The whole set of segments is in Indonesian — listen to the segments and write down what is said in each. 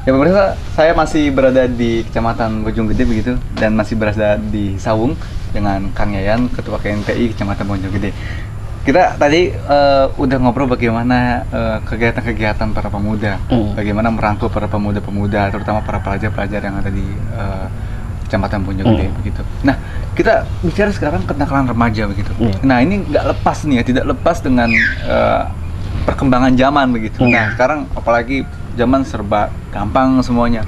Ya pemirsa, saya masih berada di Kecamatan Bojonggede begitu, dan masih berada di Sawung dengan Kang Yayan, Ketua KNPI Kecamatan Bojonggede. Kita tadi udah ngobrol bagaimana kegiatan-kegiatan para pemuda, bagaimana merangkul para pemuda-pemuda, terutama para pelajar-pelajar yang ada di Kecamatan Bojonggede begitu. Nah, kita bicara sekarang kenakalan remaja begitu. Nah, ini nggak lepas nih ya, tidak lepas dengan perkembangan zaman begitu. Nah, sekarang apalagi zaman serba gampang semuanya.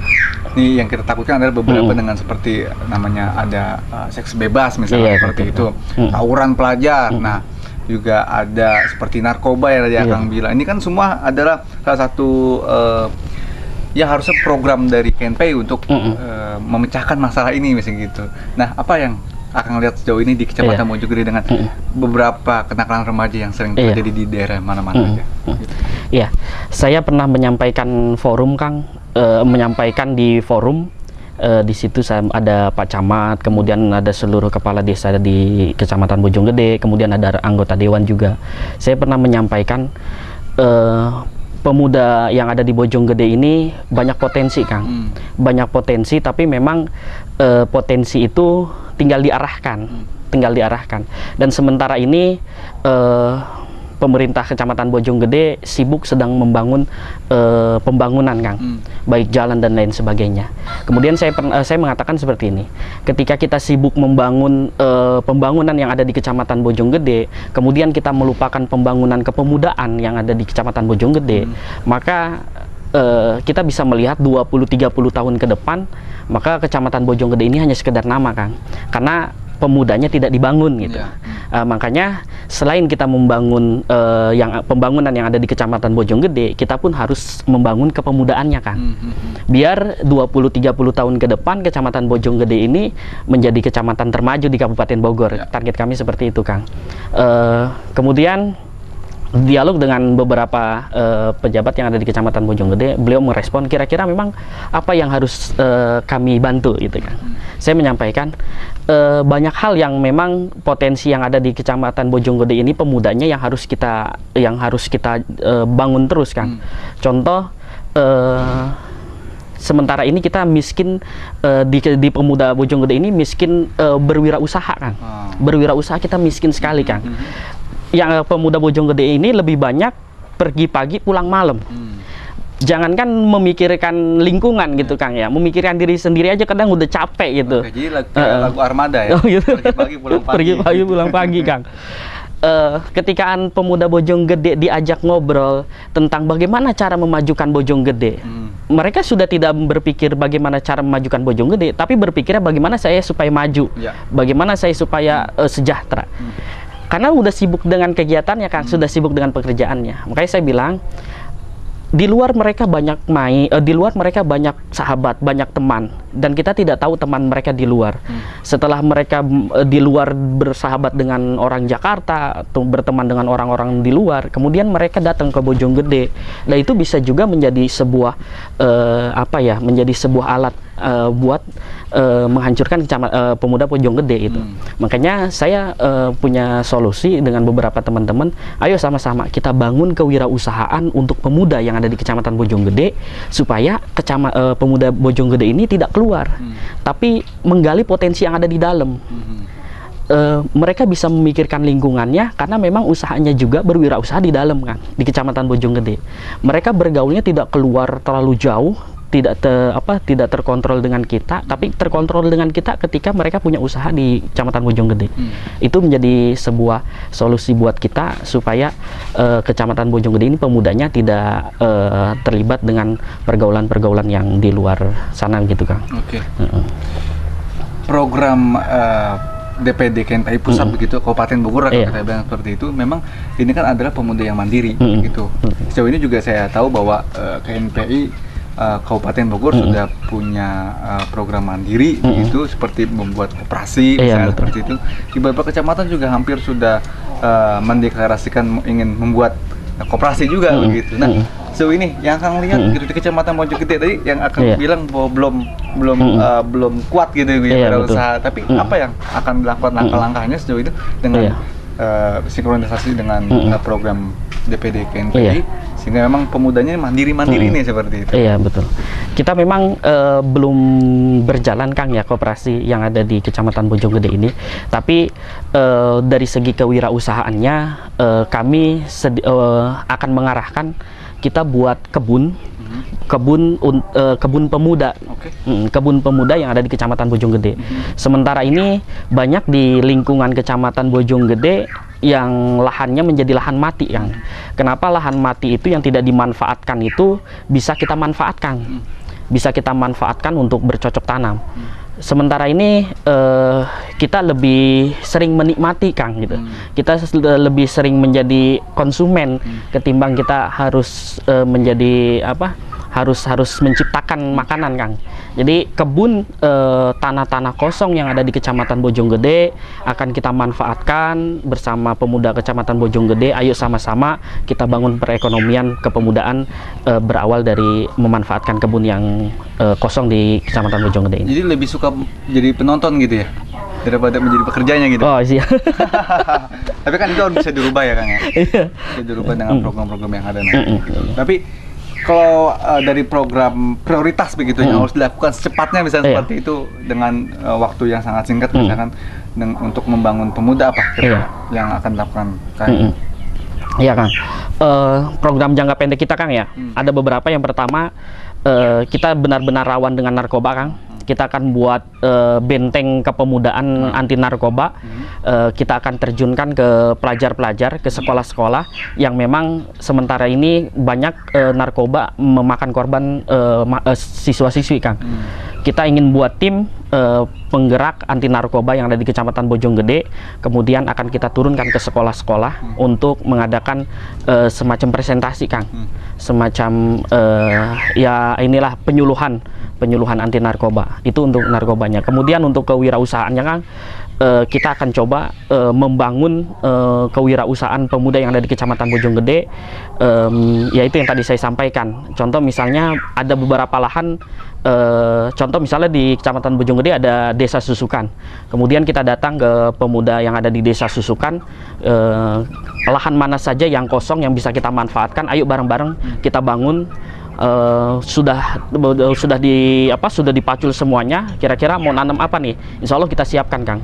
Nih yang kita takutkan adalah beberapa dengan seperti namanya ada seks bebas misalnya, seperti itu, tawuran pelajar. Nah, juga ada seperti narkoba ya Kang bilang. Ini kan semua adalah salah satu yang harusnya program dari KNPI untuk memecahkan masalah ini misalnya gitu. Nah, apa yang akan lihat sejauh ini di Kecamatan Bojonggede dengan beberapa kenakalan remaja yang sering terjadi di daerah mana-mana aja? Iya, saya pernah menyampaikan forum, Kang, menyampaikan di forum. Di situ saya ada Pak Camat, kemudian ada seluruh kepala desa di Kecamatan Bojonggede, kemudian ada anggota dewan juga. Saya pernah menyampaikan pemuda yang ada di Bojonggede ini banyak potensi, Kang. Banyak potensi, tapi memang potensi itu tinggal diarahkan. Dan sementara ini pemerintah Kecamatan Bojonggede sibuk sedang membangun pembangunan, Kang, baik jalan dan lain sebagainya. Kemudian saya mengatakan seperti ini, ketika kita sibuk membangun pembangunan yang ada di Kecamatan Bojonggede, kemudian kita melupakan pembangunan kepemudaan yang ada di Kecamatan Bojonggede, maka kita bisa melihat 20-30 tahun ke depan, maka Kecamatan Bojonggede ini hanya sekedar nama, Kang, karena pemudanya tidak dibangun gitu. Makanya selain kita membangun pembangunan yang ada di Kecamatan Bojonggede, kita pun harus membangun kepemudaannya, Kang. Biar 20-30 tahun ke depan Kecamatan Bojonggede ini menjadi kecamatan termaju di Kabupaten Bogor. Target kami seperti itu, Kang. Kemudian dialog dengan beberapa pejabat yang ada di Kecamatan Bojonggede, beliau merespon kira-kira memang apa yang harus kami bantu gitu, kan. Saya menyampaikan banyak hal yang memang potensi yang ada di Kecamatan Bojonggede ini pemudanya yang harus kita bangun terus, kan. Contoh sementara ini kita miskin di pemuda Bojonggede ini miskin berwirausaha, kan. Berwirausaha kita miskin sekali, kan. Yang pemuda Bojonggede ini lebih banyak pergi pagi pulang malam. Jangankan memikirkan lingkungan gitu, Kang, ya, memikirkan diri sendiri aja kadang udah capek gitu. Jadi lagu Armada ya. Gitu. Pergi pagi pulang pagi. Pergi pagi pulang pagi, Kang. Ketika pemuda Bojonggede diajak ngobrol tentang bagaimana cara memajukan Bojonggede, mereka sudah tidak berpikir bagaimana cara memajukan Bojonggede, tapi berpikirnya bagaimana saya supaya maju, bagaimana saya supaya sejahtera. Karena udah sibuk dengan kegiatannya, Kang, sudah sibuk dengan pekerjaannya. Makanya saya bilang, di luar mereka banyak di luar mereka banyak sahabat, banyak teman, dan kita tidak tahu teman mereka di luar. Setelah mereka di luar bersahabat dengan orang Jakarta atau berteman dengan orang-orang di luar, kemudian mereka datang ke Bojonggede. Nah, itu bisa juga menjadi sebuah menjadi sebuah alat buat menghancurkan pemuda Bojonggede itu. Makanya saya punya solusi dengan beberapa teman-teman, ayo sama-sama kita bangun kewirausahaan untuk pemuda yang ada di Kecamatan Bojonggede, supaya pemuda Bojonggede ini tidak keluar, tapi menggali potensi yang ada di dalam. Mereka bisa memikirkan lingkungannya karena memang usahanya juga berwirausaha di dalam, kan, di Kecamatan Bojonggede. Mereka bergaulnya tidak keluar terlalu jauh, tidak terkontrol dengan kita, tapi terkontrol dengan kita ketika mereka punya usaha di Kecamatan Bojonggede. Itu menjadi sebuah solusi buat kita supaya Kecamatan Bojonggede ini pemudanya tidak terlibat dengan pergaulan-pergaulan yang di luar sana gitu, Kang. Program DPD KNPI pusat begitu, Kabupaten Bogor atau kita bilang seperti itu, memang ini kan adalah pemuda yang mandiri gitu. Sejauh ini juga saya tahu bahwa KNPI Kabupaten Bogor sudah punya program mandiri begitu, seperti membuat koperasi misalnya seperti itu. Di beberapa kecamatan juga hampir sudah mendeklarasikan ingin membuat koperasi juga begitu. Nah, sejauh ini yang akan lihat gitu di Kecamatan Bojonggede tadi yang akan bilang bahwa belum kuat gitu ya berusaha. Tapi apa yang akan dilakukan langkah-langkahnya sejauh itu dengan sinkronisasi dengan program DPD KNPI, Iya. sehingga memang pemudanya mandiri-mandiri nih seperti itu. Iya, betul. Kita memang belum berjalan, Kang, ya, koperasi yang ada di Kecamatan Bojonggede ini. Tapi dari segi kewirausahaannya, kami akan mengarahkan kita buat kebun pemuda. Oke. Kebun pemuda yang ada di Kecamatan Bojonggede. Sementara ini banyak di lingkungan Kecamatan Bojonggede yang lahannya menjadi lahan mati, Kang. Kenapa lahan mati itu yang tidak dimanfaatkan itu bisa kita manfaatkan? Bisa kita manfaatkan untuk bercocok tanam. Sementara ini kita lebih sering menikmati, Kang, gitu. Kita lebih sering menjadi konsumen ketimbang kita harus menjadi harus menciptakan makanan, Kang. Jadi kebun tanah-tanah kosong yang ada di Kecamatan Bojonggede akan kita manfaatkan bersama pemuda Kecamatan Bojonggede. Ayo sama-sama kita bangun perekonomian kepemudaan berawal dari memanfaatkan kebun yang kosong di Kecamatan Bojonggede ini. Jadi lebih suka jadi penonton gitu ya, daripada menjadi pekerjanya gitu. Oh, iya. Tapi kan itu harus bisa dirubah ya, Kang, ya. Iya. Bisa dirubah dengan program-program yang ada nanti. Tapi kalau dari program prioritas begitu yang harus dilakukan secepatnya misalnya Iya. seperti itu dengan waktu yang sangat singkat misalkan untuk membangun pemuda apa kira-kira yang akan dilakukan, Kang? Iya, Kang. Program jangka pendek kita, Kang, ya. Ada beberapa. Yang pertama, kita benar-benar rawan dengan narkoba, Kang. Kita akan buat benteng kepemudaan anti narkoba. Kita akan terjunkan ke pelajar-pelajar, ke sekolah-sekolah yang memang sementara ini banyak narkoba memakan korban siswa-siswi, Kang. Kita ingin buat tim penggerak anti narkoba yang ada di Kecamatan Bojonggede, kemudian akan kita turunkan ke sekolah-sekolah untuk mengadakan semacam presentasi, Kang. Semacam ya inilah penyuluhan anti narkoba. Itu untuk narkobanya. Kemudian untuk kewirausahaannya, Kang, kita akan coba membangun kewirausahaan pemuda yang ada di Kecamatan Bojonggede, yaitu yang tadi saya sampaikan. Contoh misalnya ada beberapa lahan, contoh misalnya di Kecamatan Bojonggede ada desa Susukan. Kemudian kita datang ke pemuda yang ada di desa Susukan, lahan mana saja yang kosong yang bisa kita manfaatkan, ayo bareng-bareng kita bangun. Sudah dipacul semuanya. Kira-kira mau nanam apa nih? Insya Allah kita siapkan, Kang.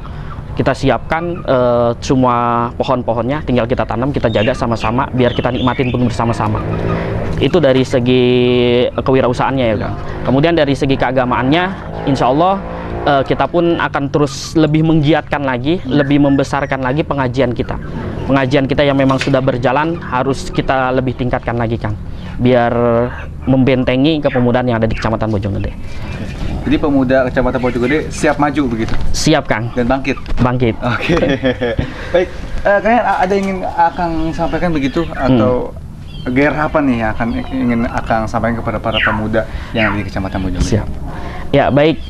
Kita siapkan semua pohon-pohonnya, tinggal kita tanam, kita jaga sama-sama biar kita nikmatin pun bersama-sama. Itu dari segi kewirausahaannya, ya, Kang. Kemudian dari segi keagamaannya, insya Allah kita pun akan terus lebih menggiatkan lagi, lebih membesarkan lagi pengajian kita. Pengajian kita yang memang sudah berjalan harus kita lebih tingkatkan lagi, Kang, biar membentengi kepemudaan yang ada di Kecamatan Bojonggede. Jadi pemuda Kecamatan Bojonggede siap maju begitu? Siap, Kang. Dan bangkit? Bangkit. Oke. Baik, kalian ada ingin akan sampaikan begitu atau gear apa nih yang ingin akan sampaikan kepada para pemuda yang ada di Kecamatan Bojonggede? Siap. Ya, baik,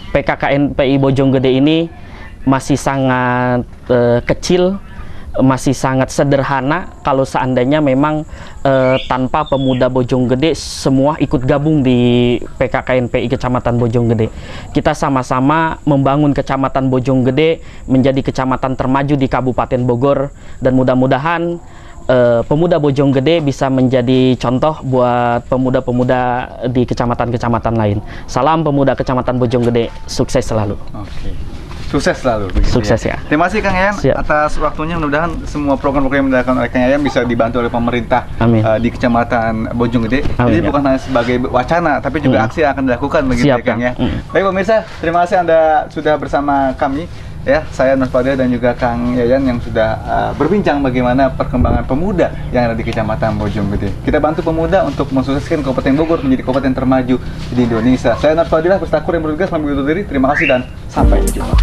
PKKNPI Bojonggede ini masih sangat kecil, masih sangat sederhana. Kalau seandainya memang tanpa pemuda Bojonggede semua ikut gabung di PKKNPI Kecamatan Bojonggede, kita sama-sama membangun Kecamatan Bojonggede menjadi kecamatan termaju di Kabupaten Bogor, dan mudah-mudahan pemuda Bojonggede bisa menjadi contoh buat pemuda-pemuda di kecamatan-kecamatan lain. Salam pemuda Kecamatan Bojonggede, sukses selalu. Oke. Sukses selalu begitu. Sukses, ya. Terima kasih, Kang Yayan, Siap. atas waktunya. Mudah-mudahan semua program-program yang dilakukan oleh Kang Yayan bisa dibantu oleh pemerintah Amin. Di Kecamatan Bojonggede. Amin, Jadi ya. bukan hanya sebagai wacana, tapi juga aksi yang akan dilakukan begitu, Siap, ya, Kang, ya. Kang. Baik pemirsa, terima kasih Anda sudah bersama kami. Ya, saya Nus Fadil dan juga Kang Yayan yang sudah berbincang bagaimana perkembangan pemuda yang ada di Kecamatan Bojonggede. Kita bantu pemuda untuk mensukseskan Kabupaten Bogor menjadi kabupaten termaju di Indonesia. Saya Nus Fadil, Pustakur yang bertugas mengambil diri. Terima kasih dan sampai jumpa.